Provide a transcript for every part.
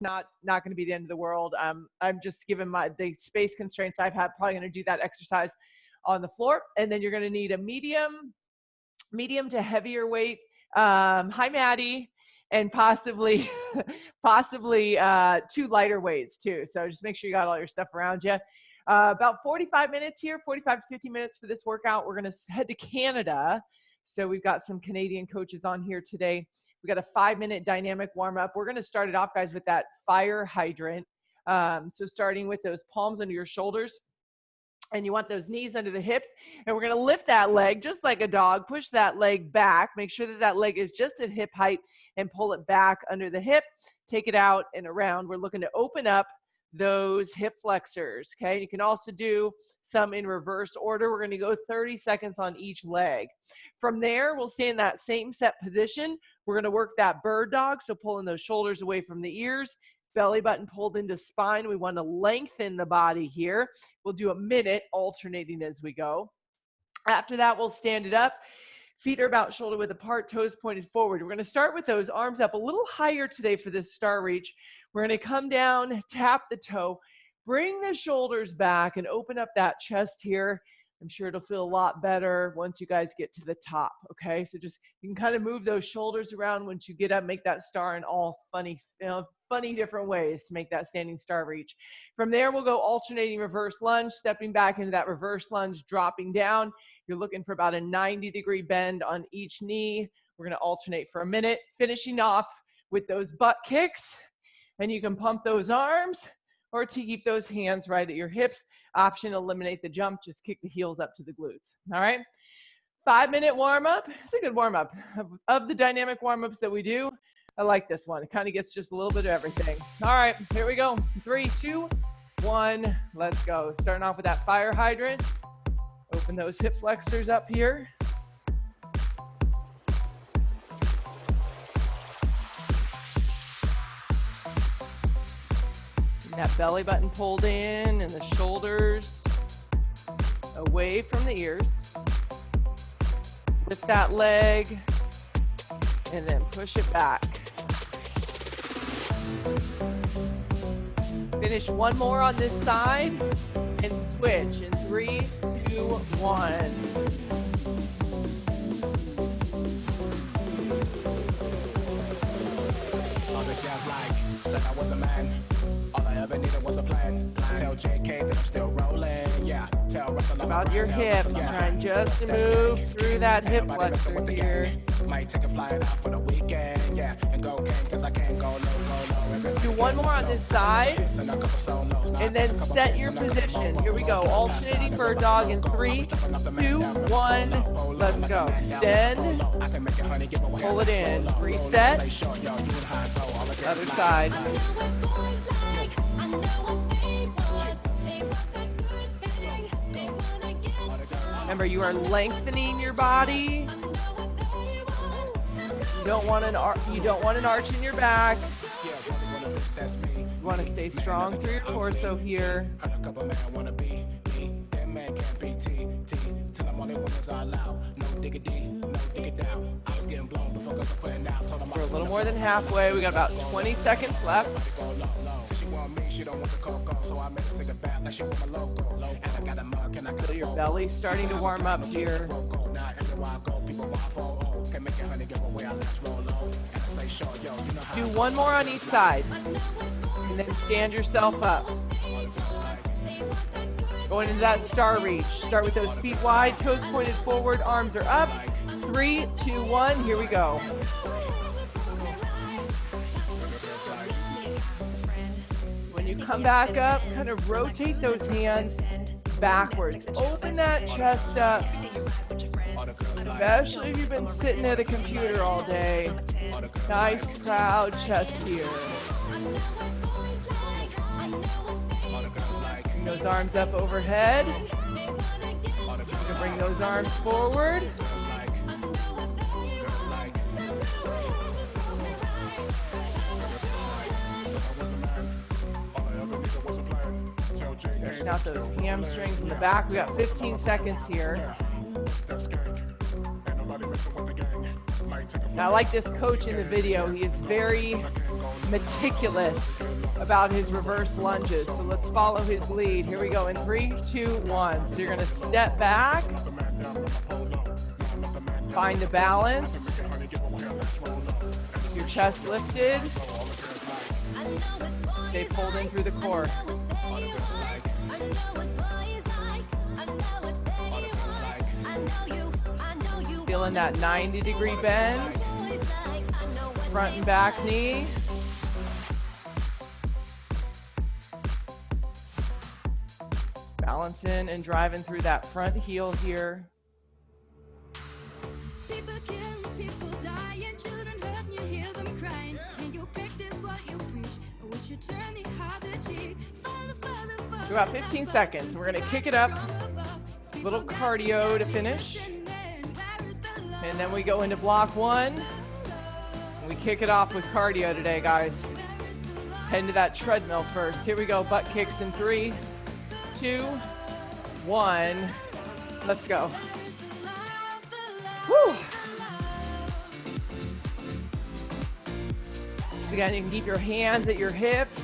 not going to be the end of the world. I'm just given the space constraints I've had, probably going to do that exercise on the floor. And then you're going to need a medium to heavier weight. Hi, Maddie. And possibly 2 lighter weights too. So just make sure you got all your stuff around you. About 45 minutes here, 45 to 50 minutes for this workout. We're going to head to Canada. So we've got some Canadian coaches on here today. We got a 5-minute dynamic warm up. We're going to start it off, guys, with that fire hydrant. So starting with those palms under your shoulders. And you want those knees under the hips. And we're going to lift that leg just like a dog. Push that leg back. Make sure that that leg is just at hip height and pull it back under the hip. Take it out and around. We're looking to open up those hip flexors, okay? You can also do some in reverse order. We're going to go 30 seconds on each leg. From there, we'll stay in that same set position. We're going to work that bird dog, so pulling those shoulders away from the ears. Belly button pulled into spine. We want to lengthen the body here. We'll do a minute alternating as we go. After that, we'll stand it up. Feet are about shoulder width apart, toes pointed forward. We're going to start with those arms up a little higher today for this star reach. We're going to come down, tap the toe, bring the shoulders back and open up that chest here. I'm sure it'll feel a lot better once you guys get to the top, okay? So just, you can kind of move those shoulders around once you get up, make that star in all funny different ways to make that standing star reach. From there, we'll go alternating reverse lunge, stepping back into that reverse lunge, dropping down. You're looking for about a 90-degree bend on each knee. We're gonna alternate for a minute, finishing off with those butt kicks. And you can pump those arms or to keep those hands right at your hips. Option, eliminate the jump, just kick the heels up to the glutes, all right? 5-minute warm-up. It's a good warm-up. Of the dynamic warm-ups that we do, I like this one. It kind of gets just a little bit of everything. All right, here we go. 3, 2, 1, let's go. Starting off with that fire hydrant. Open those hip flexors up here. That belly button pulled in and the shoulders away from the ears. Lift that leg and then push it back. Finish one more on this side and switch in 3, 2, 1. Said I was the man. All I ever needed was a plan. Tell JK that I'm still rolling. Yeah. Tell Russell about your hips. Trying just to move through that hip flexor here. Might take a flight out for the weekend. Yeah. And go gang because I can't go low. Do one more on this side. And then set your position. Here we go. Alternating bird dog in 3, 2, 1. Let's go. Extend. Pull it in. Reset. Other side. Remember, you are lengthening your body. You don't want an arch in your back. You want to stay strong through your torso here. We're a little more than halfway. We got about 20 seconds left. So your belly's starting to warm up here. Do one more on each side. And then stand yourself up. Going into that star reach. Start with those feet wide, toes pointed forward, arms are up. 3, 2, 1, here we go. When you come back up, kind of rotate those hands backwards. Open that chest up. Especially if you've been sitting at a computer all day. Nice proud chest here. Bring those arms up overhead. You can bring those arms forward. Stretching out those hamstrings in the back. We got 15 seconds here. Now, I like this coach in the video. He is very meticulous about his reverse lunges. So let's follow his lead. Here we go in 3, 2, 1. So you're gonna step back, find the balance, your chest lifted, stay pulled in through the core. Feeling that 90-degree bend, front and back knee. Balancing and driving through that front heel here. People kill, people die, and children hurt, and you hear them crying. Can you practice what you preach, or would you turn the other cheek? About 15 seconds. We're gonna kick it up. Little cardio to finish. And then we go into block 1. And we kick it off with cardio today, guys. Head into that treadmill first. Here we go, butt kicks in 3, 2, 1. Let's go. Woo! Again, you can keep your hands at your hips.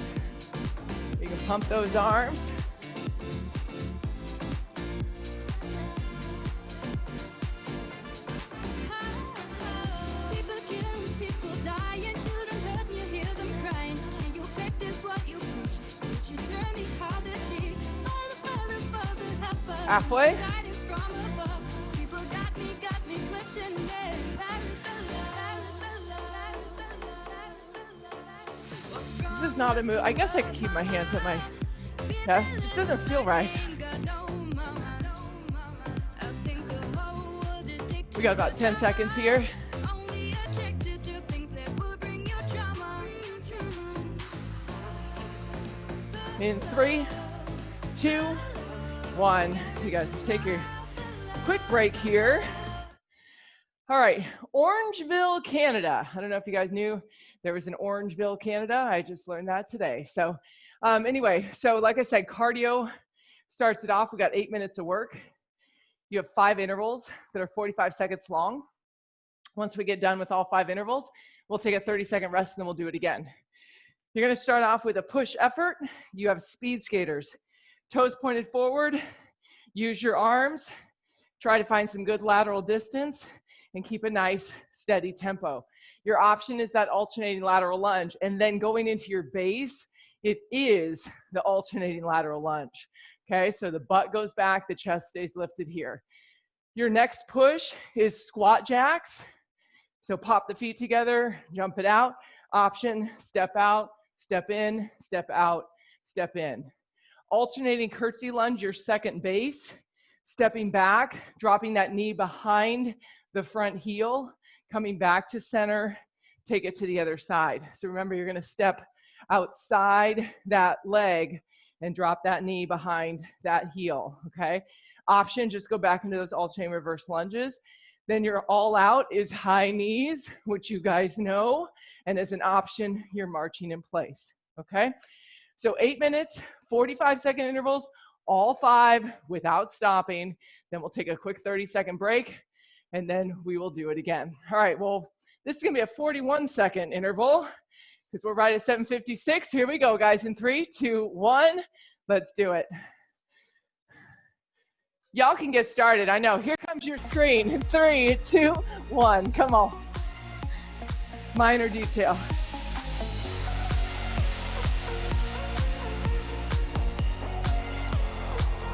You can pump those arms. People kill, people die, and children hurt, and you hear them crying. Can you practice what you preach? Would you turn the other cheek? Halfway. People got me questioning. This is not a move. I guess I can keep my hands at my chest. It doesn't feel right. We got about 10 seconds here. In 3, 2, 1. You guys take your quick break here. All right, Orangeville, Canada. I don't know if you guys knew there was an Orangeville, Canada. I just learned that today. So anyway, so like I said, cardio starts it off. We got 8 minutes of work. You have 5 intervals that are 45 seconds long. Once we get done with all 5 intervals, we'll take a 30-second rest and then we'll do it again. You're gonna start off with a push effort. You have speed skaters. Toes pointed forward, use your arms, try to find some good lateral distance and keep a nice steady tempo. Your option is that alternating lateral lunge, and then going into your base, it is the alternating lateral lunge. Okay, so the butt goes back, the chest stays lifted here. Your next push is squat jacks. So pop the feet together, jump it out. Option, step out, step in, step out, step in. Alternating curtsy lunge, your second base. Stepping back, dropping that knee behind the front heel, coming back to center, take it to the other side. So remember, you're gonna step outside that leg and drop that knee behind that heel, okay? Option, just go back into those alternating reverse lunges. Then your all out is high knees, which you guys know, and as an option, you're marching in place, okay? So 8 minutes, 45-second intervals, all 5 without stopping. Then we'll take a quick 30-second break, and then we will do it again. All right, well, this is gonna be a 41-second interval because we're right at 7:56. Here we go, guys, in 3, 2, 1, let's do it. Y'all can get started, I know. Here comes your screen. In 3, 2, 1, come on. Minor detail.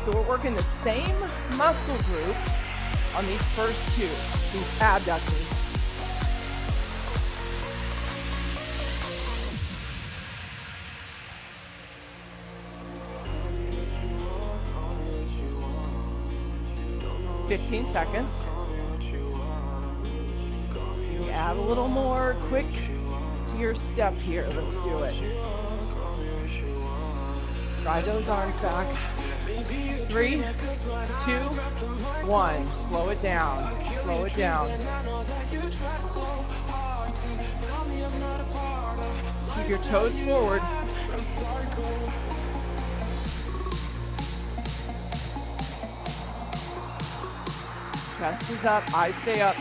So we're working the same muscle group on these first 2, these abductors. $15 seconds. You add a little more quick to your step here. Let's do it. Drive those arms back. 3, 2, 1. Slow it down. Slow it down. Keep your toes forward. Chest is up, eyes stay up.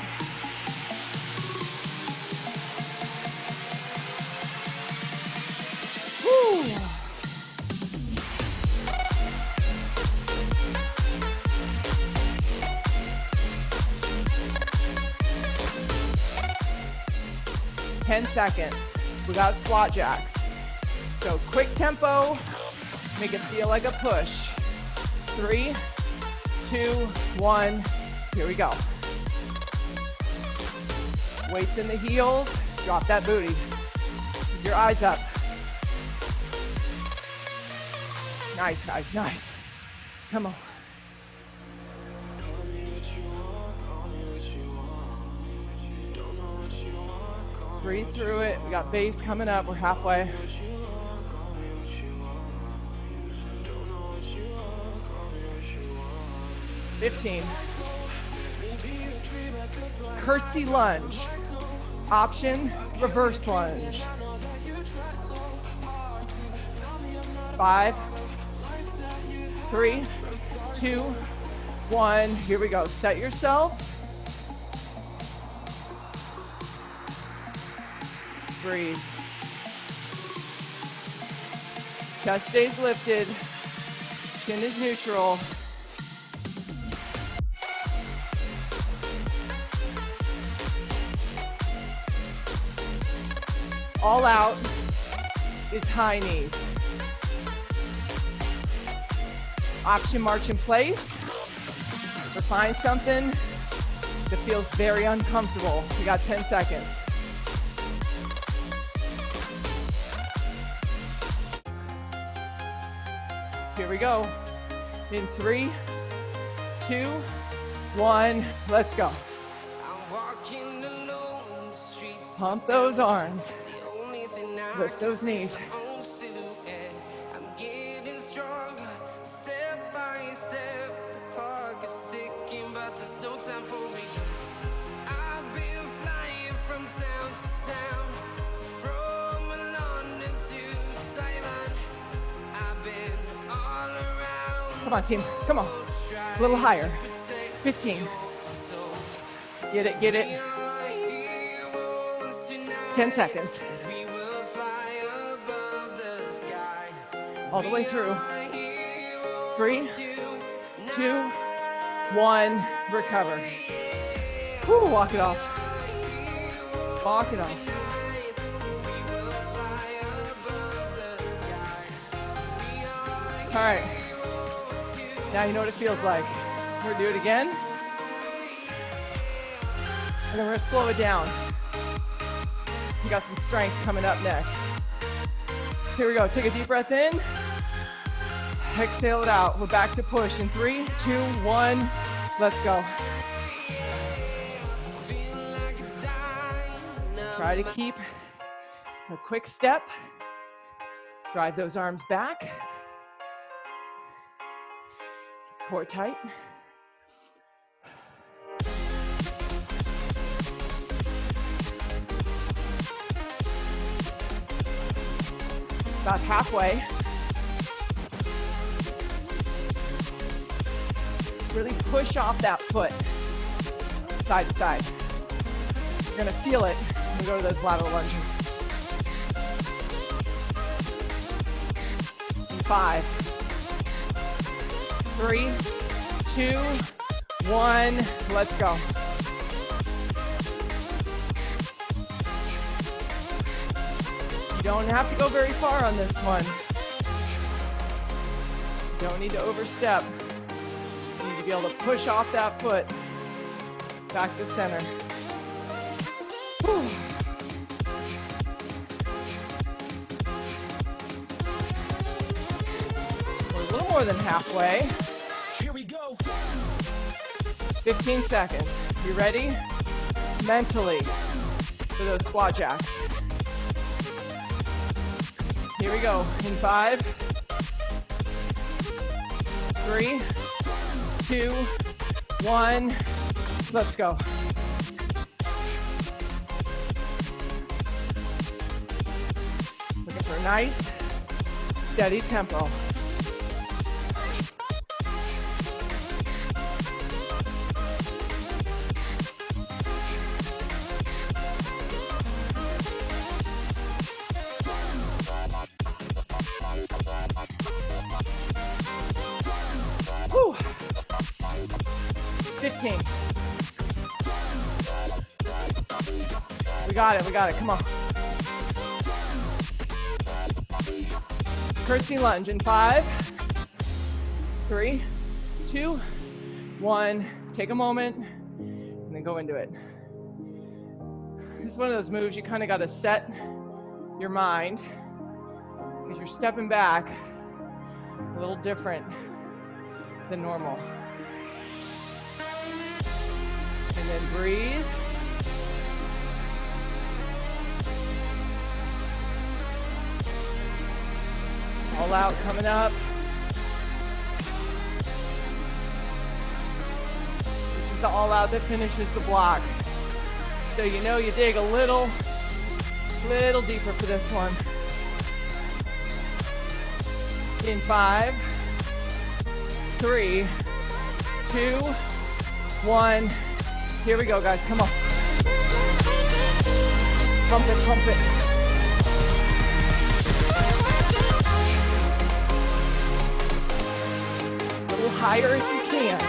10 seconds. We got squat jacks. So quick tempo, make it feel like a push. 3, 2, 1, here we go. Weights in the heels, drop that booty. Keep your eyes up. Nice, guys, nice. Come on. Breathe through it. We got base coming up. We're halfway. $15. Curtsy lunge. Option, reverse lunge. 5, 3, 2, 1. Here we go. Set yourself. Breathe. Chest stays lifted. Chin is neutral. All out is high knees. Option march in place. Or find something that feels very uncomfortable. You got 10 seconds. Here we go. In 3, 2, 1, let's go. Pump those arms. Lift those knees. I'm getting stronger, step by step. The clock is ticking, but there's no time for regrets. I've been flying from town to town, from London to Taiwan. I've been all around. Come on, team. Come on. A little higher. 15. Get it, get it. 10 seconds. All the way through. 3, 2, 1, recover. Woo, walk it off. Walk it off. All right. Now you know what it feels like. We're gonna do it again. And then we're gonna slow it down. We got some strength coming up next. Here we go. Take a deep breath in. Exhale it out. We're back to push in 3, 2, 1. Let's go. Try to keep a quick step. Drive those arms back. Core tight. About halfway. Really push off that foot, side to side. You're gonna feel it when we go to those lateral lunges. 5, 3, 2, 1, let's go. You don't have to go very far on this one. You don't need to overstep. You need to be able to push off that foot. Back to center. Whew. We're a little more than halfway. Here we go. 15 seconds. You ready? Mentally for those squat jacks. Here we go. In 5, 3, 2, 1. Let's go. Looking for a nice, steady tempo. Whew. 15. We got it, come on. Curtsy lunge in 5, 3, 2, 1. Take a moment and then go into it. This is one of those moves you kind of got to set your mind because you're stepping back a little different than normal. And then breathe. All out coming up. This is the all out that finishes the block. So you know you dig a little deeper for this one. In 5, 3, 2, 1. Here we go, guys. Come on. Pump it, pump it. A little higher if you can.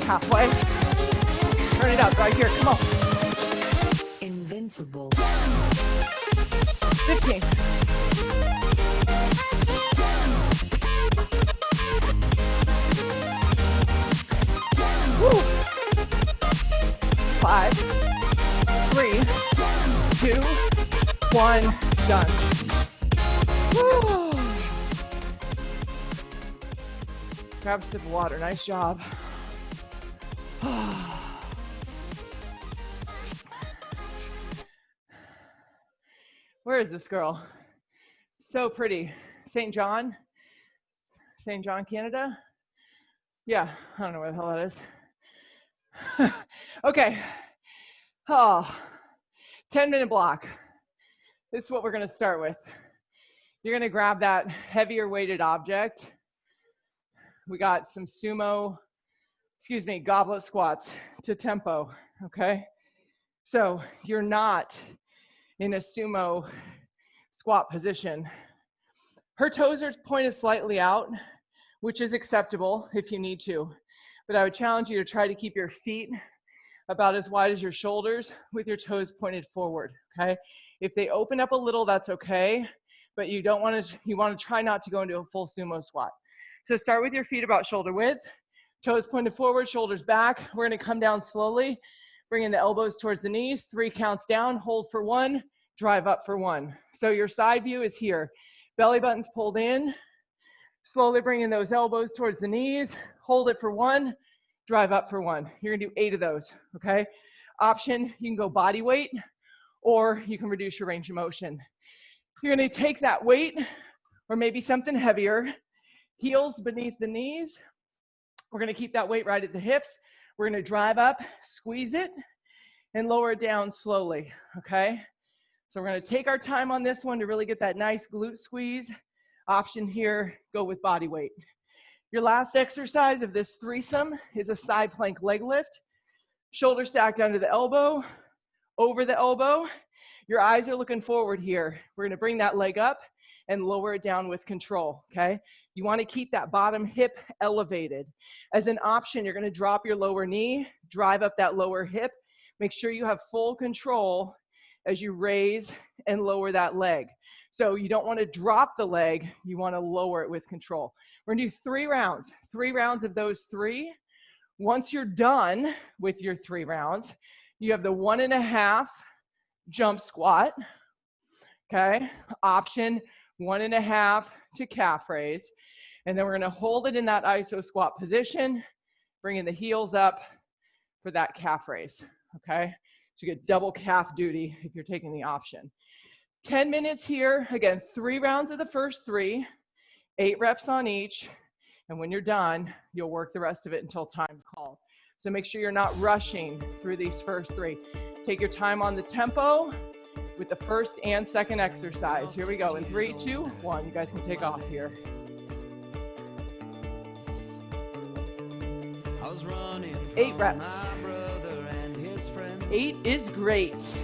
Halfway. Turn it up right here. Come on. Invincible. 15. Woo. 5, 3, 2, 1. Done. Woo. Grab a sip of water. Nice job. Where is this girl? So pretty. St. John, Canada? Yeah, I don't know where the hell that is. Okay. 10-minute block. This is what we're going to start with. You're going to grab that heavier weighted object. We got some goblet squats to tempo, okay? So you're not in a sumo squat position. Her toes are pointed slightly out, which is acceptable if you need to, but I would challenge you to try to keep your feet about as wide as your shoulders with your toes pointed forward, okay? If they open up a little, that's okay, but you want to try not to go into a full sumo squat. So start with your feet about shoulder width, toes pointed forward, shoulders back. We're going to come down slowly, bringing the elbows towards the knees, 3 counts down, hold for 1, drive up for 1. So your side view is here. Belly button's pulled in, slowly bringing those elbows towards the knees, hold it for 1, drive up for 1. You're going to do 8 of those, okay? Option, you can go body weight, or you can reduce your range of motion. You're going to take that weight, or maybe something heavier, heels beneath the knees. We're going to keep that weight right at the hips. We're going to drive up, squeeze it, and lower it down slowly, okay? So we're going to take our time on this one to really get that nice glute squeeze. Option here, go with body weight. Your last exercise of this threesome is a side plank leg lift. Shoulder stacked under the elbow, over the elbow. Your eyes are looking forward here. We're going to bring that leg up and lower it down with control, okay? You want to keep that bottom hip elevated. As an option, you're going to drop your lower knee, drive up that lower hip. Make sure you have full control as you raise and lower that leg. So you don't want to drop the leg, you want to lower it with control. We're going to do 3 rounds, 3 rounds of those 3. Once you're done with your 3 rounds, you have the 1.5 jump squat, okay? Option 1.5 to calf raise. And then we're going to hold it in that iso squat position, bringing the heels up for that calf raise, okay? So you get double calf duty if you're taking the option. 10 minutes here. Again, 3 rounds of the first 3, 8 reps on each. And when you're done, you'll work the rest of it until time's called. So make sure you're not rushing through these first 3. Take your time on the tempo with the first and second exercise. Here we go. In 3, 2, 1. You guys can take off here. I was running from 8 reps. my brother and his friends. 8 is great.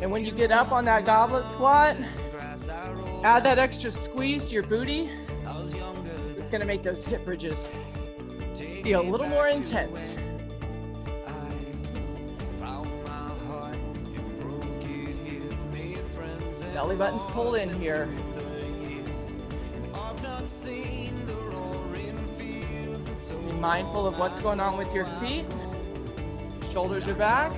And when you get up on that goblet squat, add that extra squeeze to your booty. It's going to make those hip bridges Be a little more intense. Belly button's pulled in here. Be mindful of what's going on with your feet. Shoulders are back.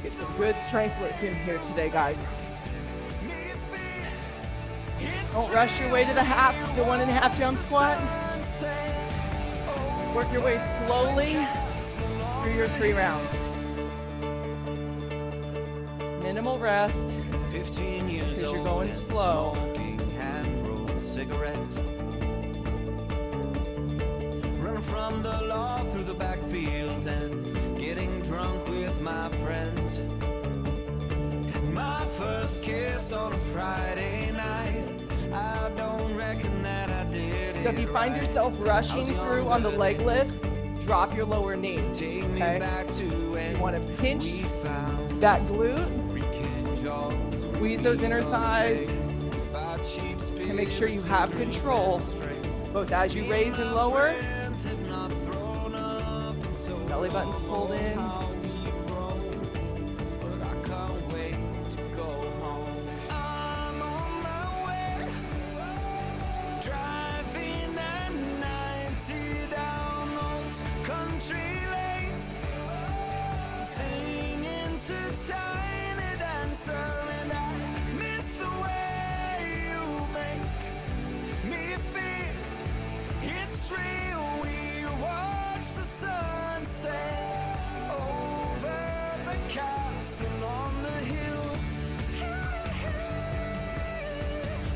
Get some good strength work in here today, guys. Don't rush your way to the half, the 1.5 jump squat. Work your way slowly through your 3 rounds. Minimal rest, 15 years because you're old going and slow. smoking hand-rolled cigarettes. Running from the law through the backfields and getting drunk with my friends. Had my first kiss on a Friday night. I don't reckon that I did it. So if you find right. yourself rushing through on the leg lifts, drop your lower knee. Take me Okay? back to when You want to pinch we found that glute, weekend jobs. squeeze those inner thighs, Buy cheap and make sure you have spirits and control drink straight. both as you raise and lower. Friends have not thrown up and so Belly button's pulled in. how we've grown, but I can't wait to go home. I'm on my way, driving at 90 down those country lanes, singing to Tiny Dancer, and I miss the way you make me feel. It's real, we watch the sunset over the castle on the hill.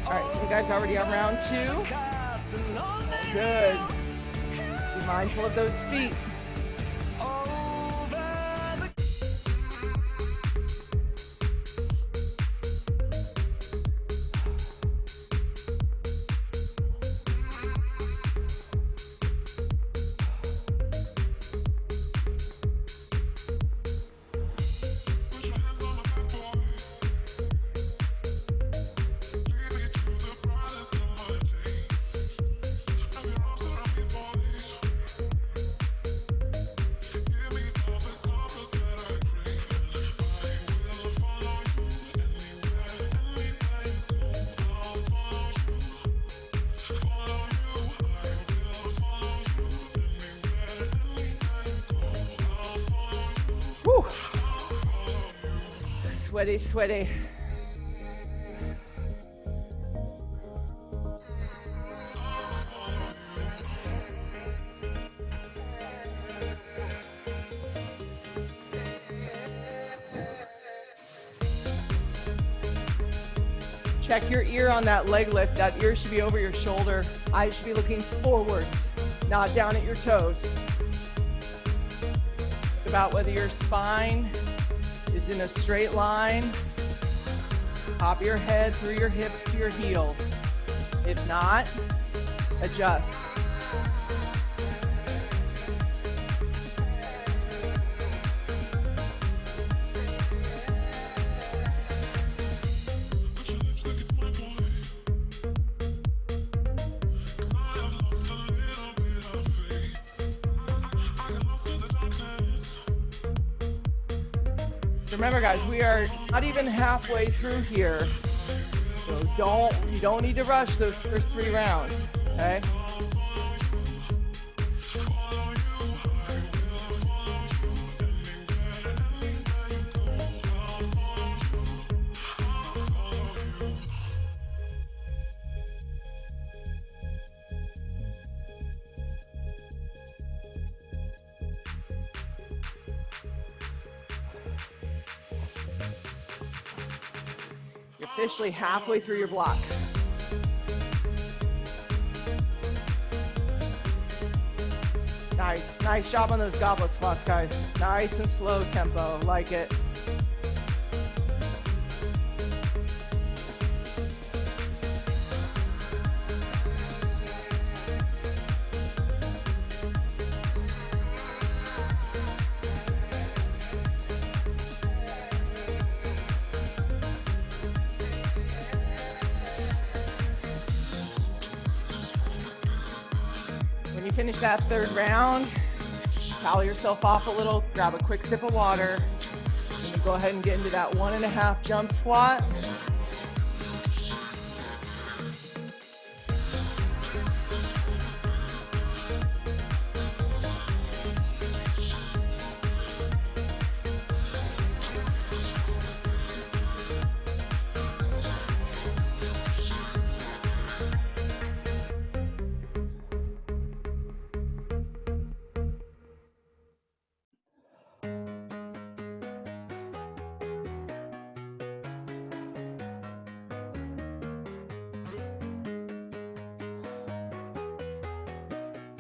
All right, so you guys already on round 2. Castle on the Good. Be mindful of those feet. over the Whew. Sweaty, sweaty. Check your ear on that leg lift. That ear should be over your shoulder. Eyes should be looking forwards, not down at your toes. Think about whether your spine is in a straight line. Pop your head through your hips to your heels. If not, adjust. Remember, guys, we are not even halfway through here, so you don't need to rush those first 3 rounds, okay? Officially halfway through your block. Nice job on those goblet squats, guys. Nice and slow tempo, like it. When you finish that third round, towel yourself off a little, grab a quick sip of water, and then go ahead and get into that 1.5 jump squat.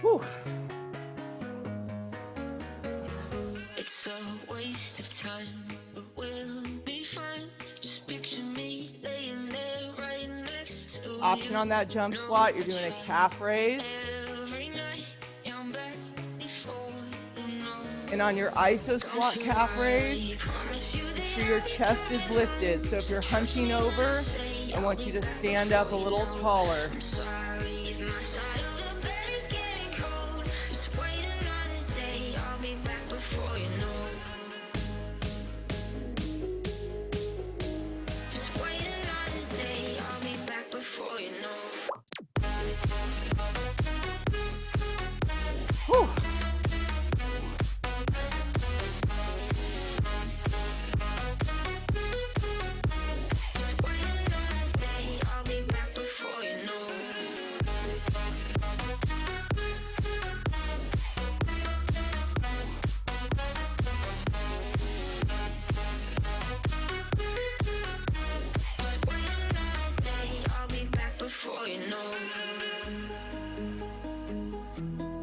Whew. It's a waste of time, but we'll be fine. Just picture me laying there right next to Option on that jump squat, you're doing a calf raise. every night. Yeah, I'm back before you know. And on your iso squat calf raise, make sure your chest is lifted. So if you're hunching over, I want you to stand up a little taller. Whew.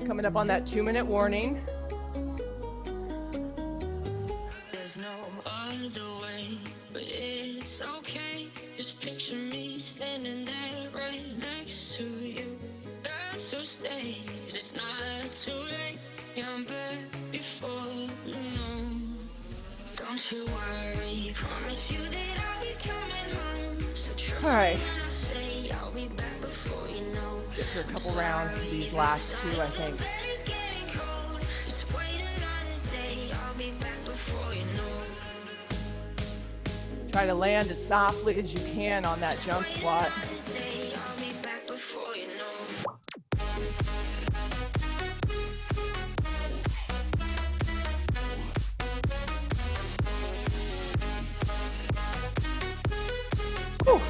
Coming up on that 2-minute warning. There's no other way, but it's okay. Just picture me standing there right next to you. Got to stay, 'cause it's not too late. Yeah, I'm back before you know. Don't you worry, promise you that I'll be coming home. So trust All right. me when I say I'll be back before you know. Get through a couple rounds of these last two, I think. Try to land as softly as you can on that jump squat. Whew.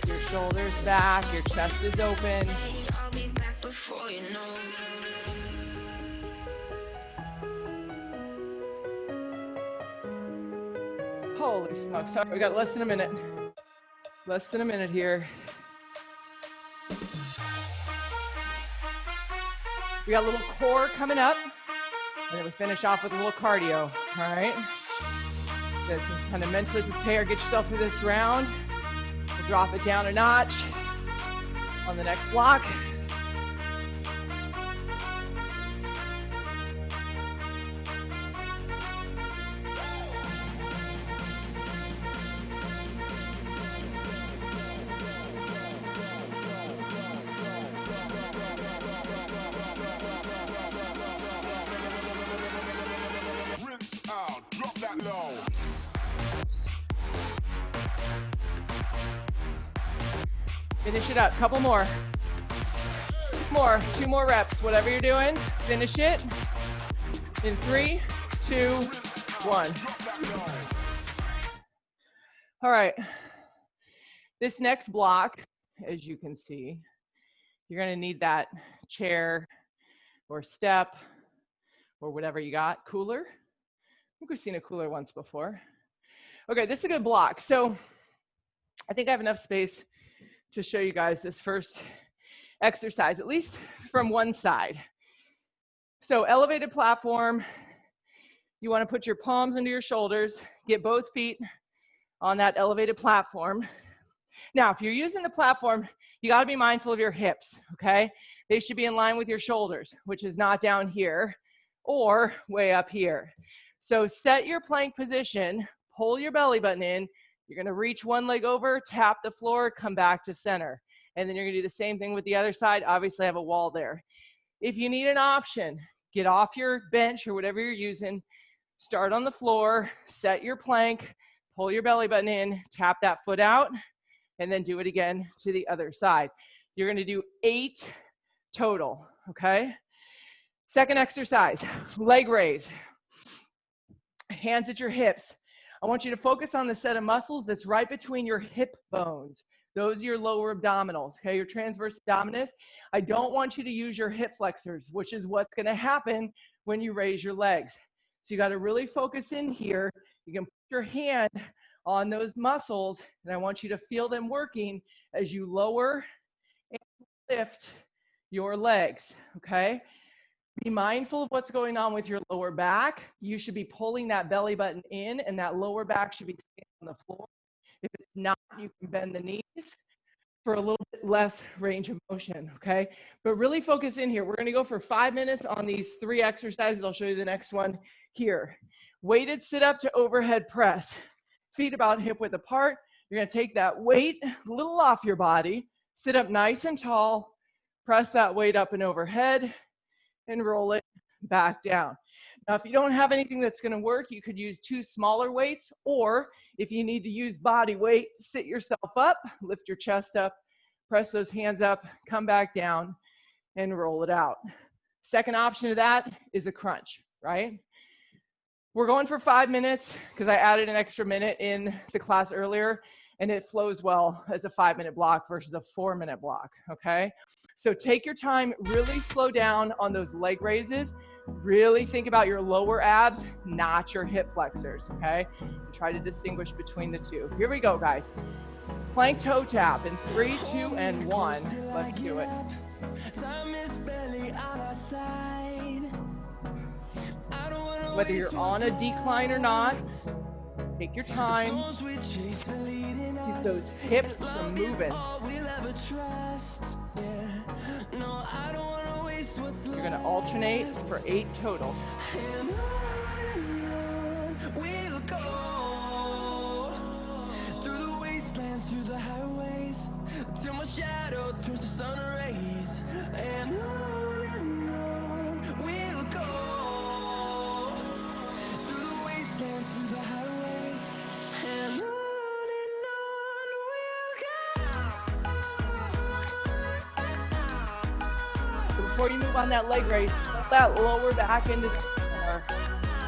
Your shoulders back, your chest is open. Holy smokes, sorry, we got less than a minute. Less than a minute here. We got a little core coming up, and then we finish off with a little cardio, all right? Just kind of mentally prepare, get yourself through this round. We'll drop it down a notch on the next block. Rinse out, drop that low. Finish it up, couple more. Two more reps, whatever you're doing, finish it in 3, 2, 1. All right, this next block, as you can see, you're gonna need that chair or step or whatever you got, cooler. I think we've seen a cooler once before. Okay, this is a good block. So I think I have enough space to show you guys this first exercise, at least from one side. So elevated platform, you wanna put your palms under your shoulders, get both feet on that elevated platform. Now, if you're using the platform, you got to be mindful of your hips, okay? They should be in line with your shoulders, which is not down here or way up here. So set your plank position, pull your belly button in. You're going to reach one leg over, tap the floor, come back to center. And then you're going to do the same thing with the other side. Obviously, I have a wall there. If you need an option, get off your bench or whatever you're using, start on the floor, set your plank, pull your belly button in, tap that foot out, and then do it again to the other side. You're going to do 8 total, okay? Second exercise, leg raise. Hands at your hips. I want you to focus on the set of muscles that's right between your hip bones. Those are your lower abdominals, okay, your transverse abdominis. I don't want you to use your hip flexors, which is what's going to happen when you raise your legs. So you got to really focus in here. You can put your hand on those muscles, and I want you to feel them working as you lower and lift your legs, okay? Be mindful of what's going on with your lower back. You should be pulling that belly button in, and that lower back should be staying on the floor. If it's not, you can bend the knees for a little bit less range of motion, okay? But really focus in here. We're gonna go for 5 minutes on these 3 exercises. I'll show you the next one here. Weighted sit up to overhead press. Feet about hip width apart. You're gonna take that weight a little off your body, sit up nice and tall, press that weight up and overhead, and roll it back down. Now, if you don't have anything that's gonna work, you could use 2 smaller weights, or if you need to use body weight, sit yourself up, lift your chest up, press those hands up, come back down, and roll it out. Second option to that is a crunch, right? We're going for 5 minutes because I added an extra minute in the class earlier, and it flows well as a 5-minute block versus a 4-minute block, okay? So take your time, really slow down on those leg raises. Really think about your lower abs, not your hip flexors, okay? Try to distinguish between the two. Here we go, guys. Plank toe tap in 3, 2, and 1. Let's do it. Whether you're on a decline or not, take your time. Keep those hips from moving. You're going to alternate for 8 total. We'll go through the wastelands, through the highways, till my shadow turns to sun rays. And on we'll go through the wastelands, through the highways, and on Before you move on that leg raise, pull that lower back into the floor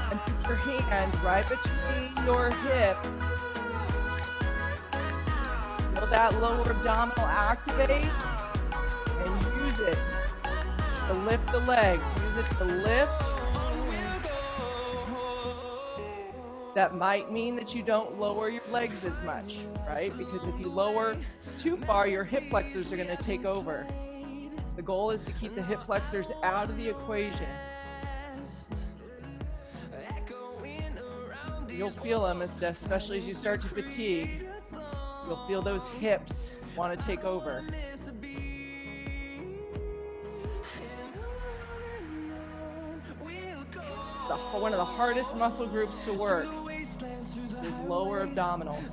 and put your hand right between your hips. Feel that lower abdominal activate and use it to lift the legs. Use it to lift. That might mean that you don't lower your legs as much, right? Because if you lower too far, your hip flexors are going to take over. The goal is to keep the hip flexors out of the equation. You'll feel them, especially as you start to fatigue. You'll feel those hips want to take over. One of the hardest muscle groups to work is lower abdominals.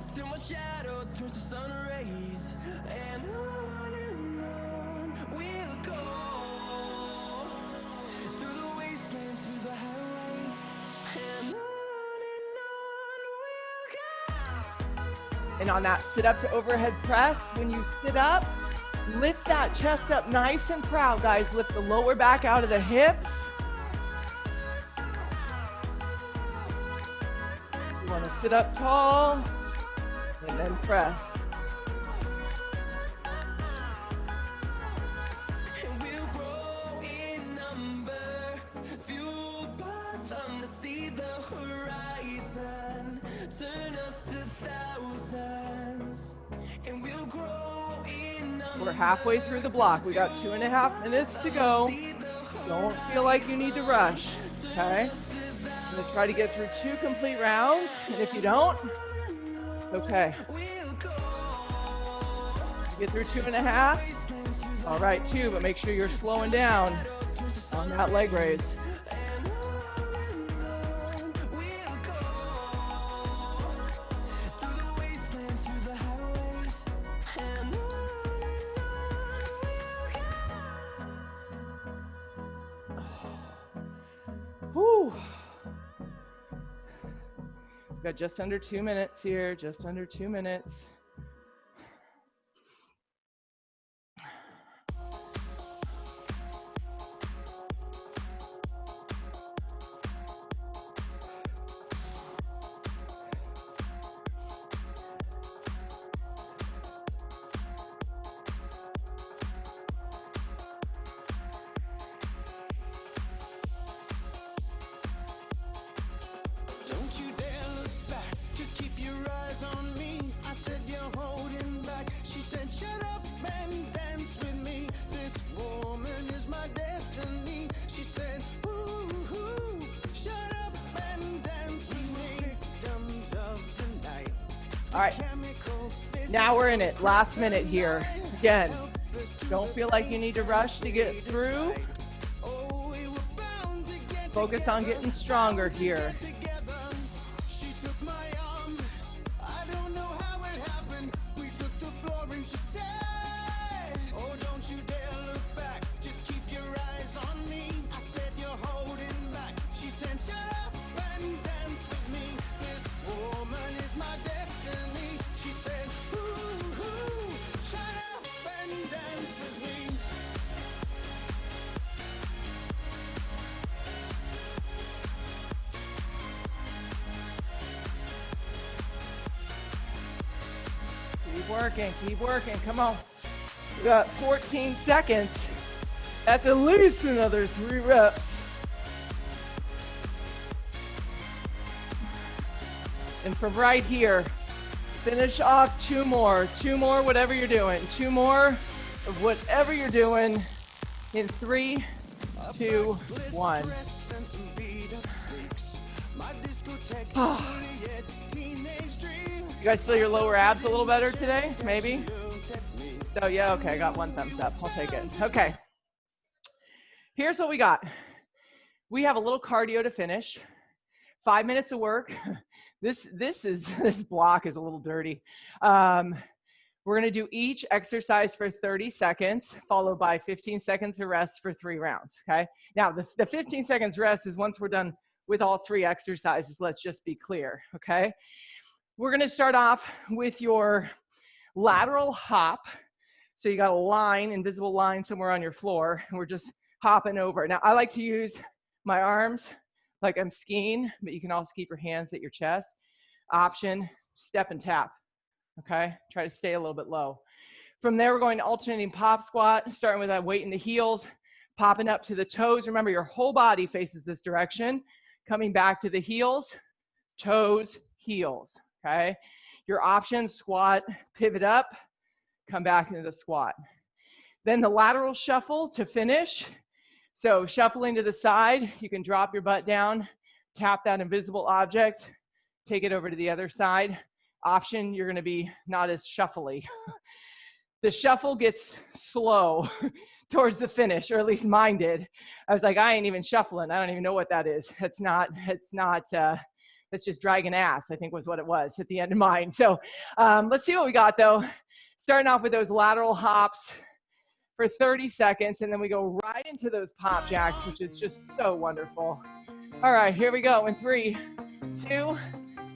And on that sit up to overhead press, when you sit up, lift that chest up nice and proud, guys. Lift the lower back out of the hips. You want to sit up tall and then press. We're halfway through the block. We got 2.5 minutes to go. Don't feel like you need to rush, okay? I'm gonna try to get through 2 complete rounds, and if you don't, okay. Get through 2.5. All right, 2, but make sure you're slowing down on that leg raise. Whew. We've got just under 2 minutes here, just under 2 minutes. All right, now we're in it. Last minute here. Again, don't feel like you need to rush to get through. Focus on getting stronger here. Keep working, come on. We got 14 seconds. That's at least another 3 reps. And from right here, finish off 2 more, whatever you're doing. 2 more of whatever you're doing in 3, 2, 1. You guys feel your lower abs a little better today? Maybe? Oh, yeah, okay, I got 1 thumbs up. I'll take it. Okay. Here's what we got. We have a little cardio to finish. 5 minutes of work. This block is a little dirty. We're going to do each exercise for 30 seconds, followed by 15 seconds of rest for 3 rounds, okay? Now, the 15 seconds rest is once we're done with all 3 exercises. Let's just be clear, okay? We're going to start off with your lateral hop. So you got a line, invisible line somewhere on your floor, and we're just hopping over. Now, I like to use my arms like I'm skiing, but you can also keep your hands at your chest. Option, step and tap, okay? Try to stay a little bit low. From there, we're going to alternating pop squat, starting with that weight in the heels, popping up to the toes. Remember, your whole body faces this direction. Coming back to the heels, toes, heels. Okay, your options, squat, pivot up, come back into the squat. Then the lateral shuffle to finish. So shuffling to the side, you can drop your butt down, tap that invisible object, take it over to the other side. Option, you're gonna be not as shuffly. The shuffle gets slow towards the finish, or at least mine did. I was like, I ain't even shuffling. I don't even know what that is. That's just dragging ass, I think was what it was at the end of mine. So let's see what we got though. Starting off with those lateral hops for 30 seconds, and then we go right into those pop jacks, which is just so wonderful. All right, here we go in 3, 2,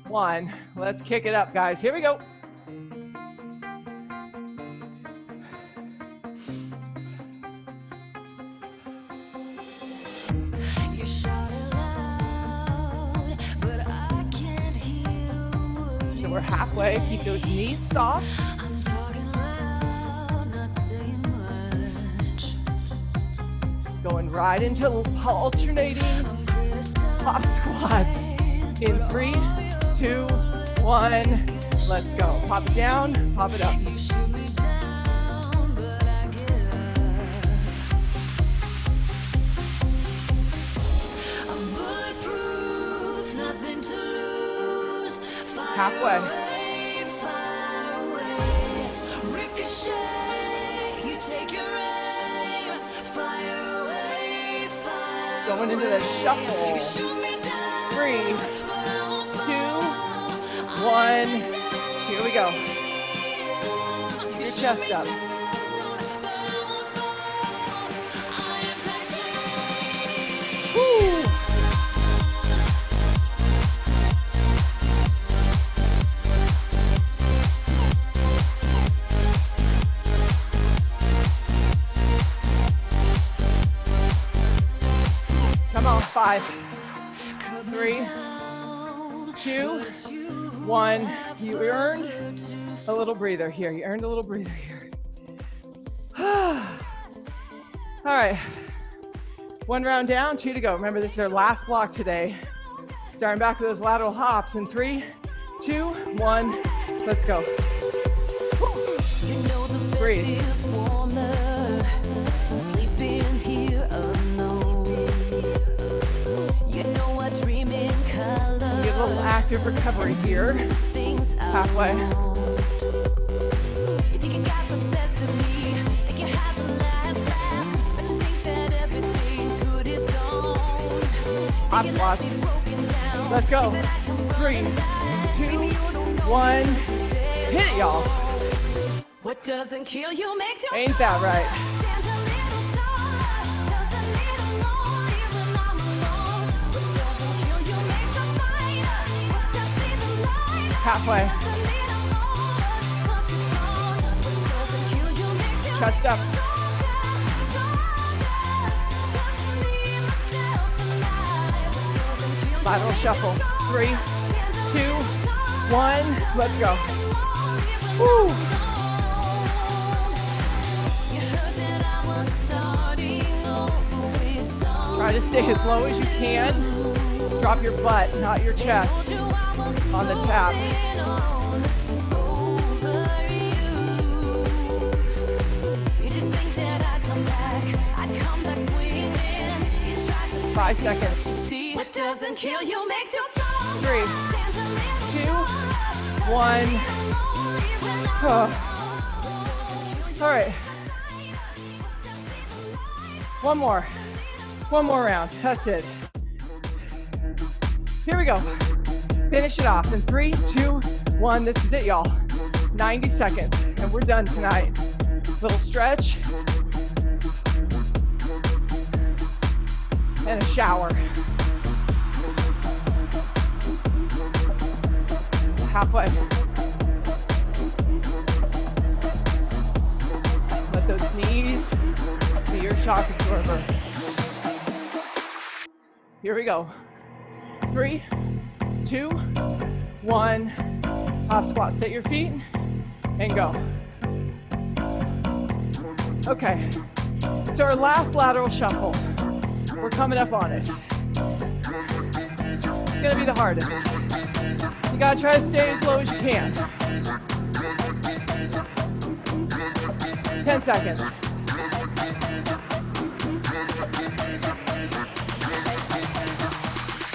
1. Let's kick it up, guys. Here we go. So we're halfway. Keep those knees soft. Going right into alternating pop squats in 3, 2, 1. Let's go. Pop it down, pop it up. Halfway. Going into the shuffle. 3, 2, 1. Here we go. Keep your chest up. Woo. Come on, 5, 3, 2, 1. You earned a little breather here. You earned a little breather here. All right. 1 round down, 2 to go. Remember, this is our last block today. Starting back with those lateral hops in 3, 2, 1. Let's go. Breathe. Get a little active recovery here. Halfway. Hop squats. Let's go. 3, 2, 1. Hit it, y'all. What doesn't kill you makes you Ain't that right? Halfway. Chest up. Lateral shuffle. 3, 2, 1. Let's go. Woo. Try to stay as low as you can. Drop your butt, not your chest, on the tap. 5 seconds. What doesn't kill you makes you strong. 3, 2, 1. Oh. All right. One more round. That's it. Here we go. Finish it off in 3, 2, 1. This is it, y'all. 90 seconds, and we're done tonight. Little stretch. And a shower. Halfway. Let those knees be your shock absorber. Here we go. 3, 2, 1. Hop squat. Set your feet and go. Okay. So our last lateral shuffle. We're coming up on it. It's gonna be the hardest. You gotta try to stay as low as you can. 10 seconds.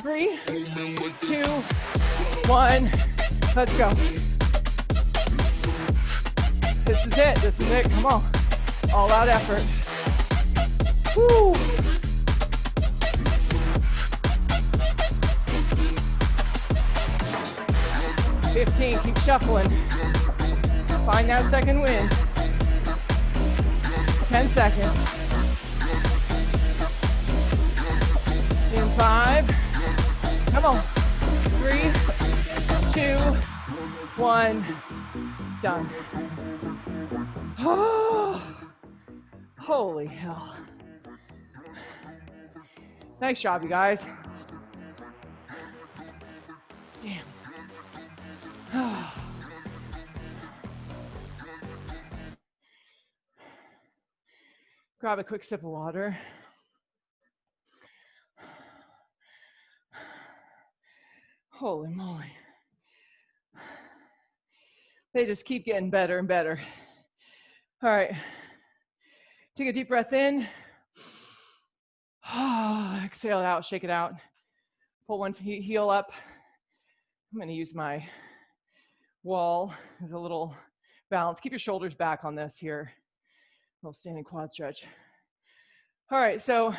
3, 2, 1. Let's go. This is it. This is it. Come on. All out effort. Woo. Keep shuffling. Find that second wind. 10 seconds. In 5. Come on. 3, 2, 1. Done. Oh, holy hell. Nice job, you guys. Damn. Grab a quick sip of water. Holy moly. They just keep getting better and better. All right. Take a deep breath in. Exhale it out, shake it out. Pull one heel up. I'm going to use my wall as a little balance. Keep your shoulders back on this here. A little standing quad stretch. All right, so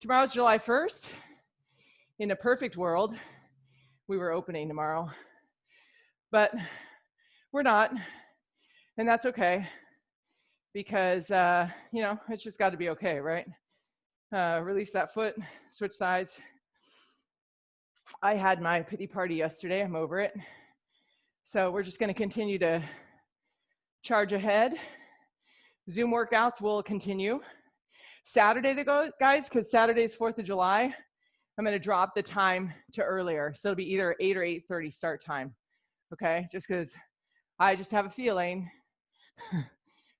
Tomorrow's July 1st. In a perfect world, we were opening tomorrow, but we're not, and that's okay, because, you know, it's just got to be okay, right? Release that foot, switch sides. I had my pity party yesterday. I'm over it. So we're just going to continue to charge ahead. Zoom workouts will continue. Saturday, guys, because Saturday's 4th of July, I'm going to drop the time to earlier. So it'll be either 8 or 8:30 start time. Okay, just because I just have a feeling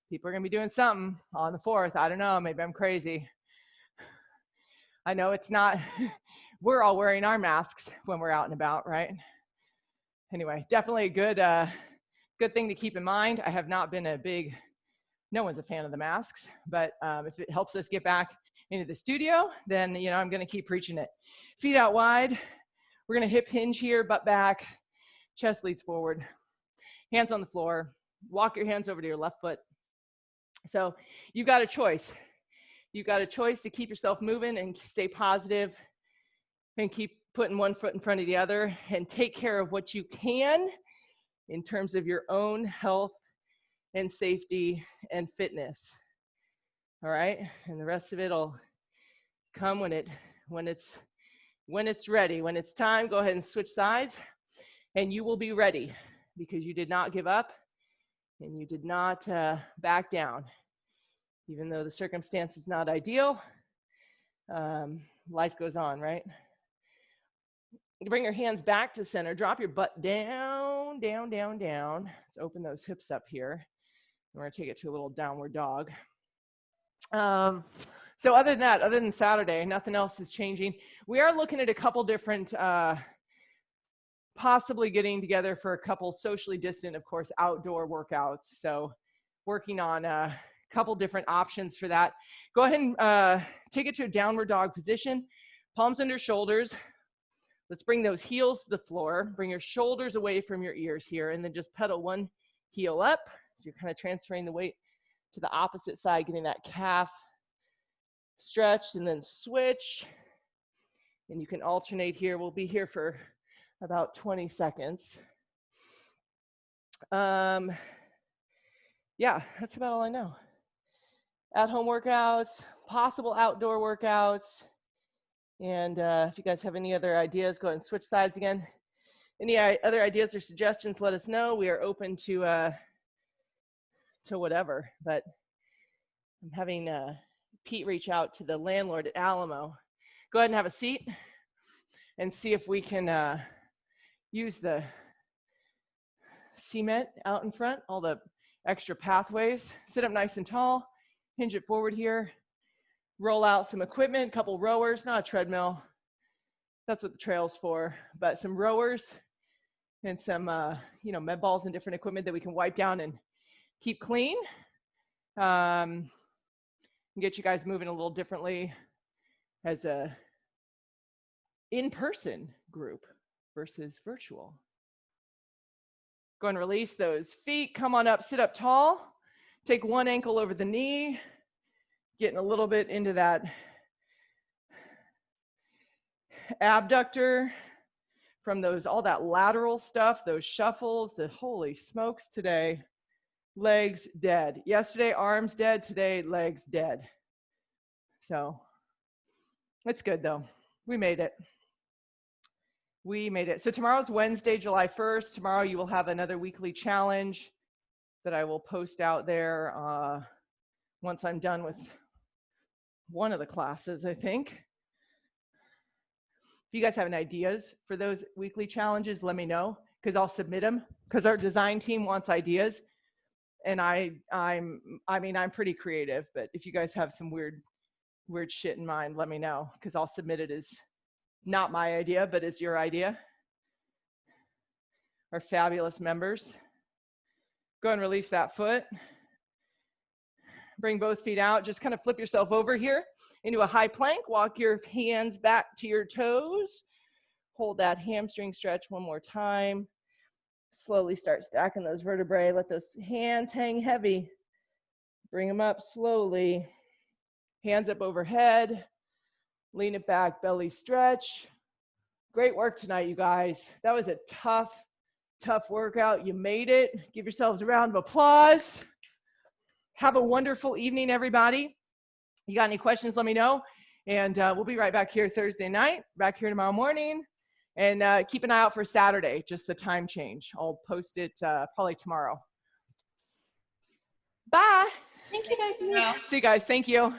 people are going to be doing something on the 4th. I don't know. Maybe I'm crazy. I know it's not. We're all wearing our masks when we're out and about, right? Anyway, definitely a good thing to keep in mind. I have not been no one's a fan of the masks, but if it helps us get back into the studio, then, you know, I'm going to keep preaching it. Feet out wide. We're going to hip hinge here, butt back, chest leads forward, hands on the floor. Walk your hands over to your left foot. So you've got a choice. You've got a choice to keep yourself moving and stay positive and keep putting one foot in front of the other and take care of what you can in terms of your own health and safety and fitness. All right, and the rest of it will come when it's ready. When it's time, go ahead and switch sides, and you will be ready because you did not give up and you did not back down, even though the circumstance is not ideal. Life goes on, right? Bring your hands back to center. Drop your butt down, down, down, down. Let's open those hips up here. We're going to take it to a little downward dog. So other than Saturday, nothing else is changing. We are looking at a couple different, possibly getting together for a couple socially distant, of course, outdoor workouts. So working on a couple different options for that. Go ahead and take it to a downward dog position. Palms under shoulders. Let's bring those heels to the floor. Bring your shoulders away from your ears here, and then just pedal one heel up. So you're kind of transferring the weight to the opposite side, getting that calf stretched, and then switch. And you can alternate here. We'll be here for about 20 seconds. Yeah, that's about all I know. At-home workouts, possible outdoor workouts. And if you guys have any other ideas, go ahead and switch sides again. Any other ideas or suggestions, let us know. We are open to whatever, but I'm having Pete reach out to the landlord at Alamo. Go ahead and have a seat and see if we can use the cement out in front, all the extra pathways. Sit up nice and tall, hinge it forward here. Roll out some equipment, a couple rowers, not a treadmill. That's what the trail's for, but some rowers and some, med balls and different equipment that we can wipe down and keep clean. And get you guys moving a little differently as a in-person group versus virtual. Go and release those feet. Come on up, sit up tall. Take one ankle over the knee. Getting a little bit into that abductor from all that lateral stuff, those shuffles, holy smokes today. Legs dead. Yesterday, arms dead. Today, legs dead. So it's good though. We made it. We made it. So tomorrow's Wednesday, July 1st. Tomorrow you will have another weekly challenge that I will post out there once I'm done with one of the classes, I think. If you guys have any ideas for those weekly challenges, let me know, because I'll submit them, because our design team wants ideas. And I'm pretty creative, but if you guys have some weird shit in mind, let me know, because I'll submit it as not my idea, but as your idea. Our fabulous members. Go and release that foot. Bring both feet out. Just kind of flip yourself over here into a high plank. Walk your hands back to your toes. Hold that hamstring stretch one more time. Slowly start stacking those vertebrae. Let those hands hang heavy. Bring them up slowly. Hands up overhead. Lean it back, belly stretch. Great work tonight, you guys. That was a tough workout. You made it. Give yourselves a round of applause. Have a wonderful evening, everybody. You got any questions, let me know. And we'll be right back here Thursday night, back here tomorrow morning. And keep an eye out for Saturday, just the time change. I'll post it probably tomorrow. Bye. Thank you, Becky. See you guys. Thank you.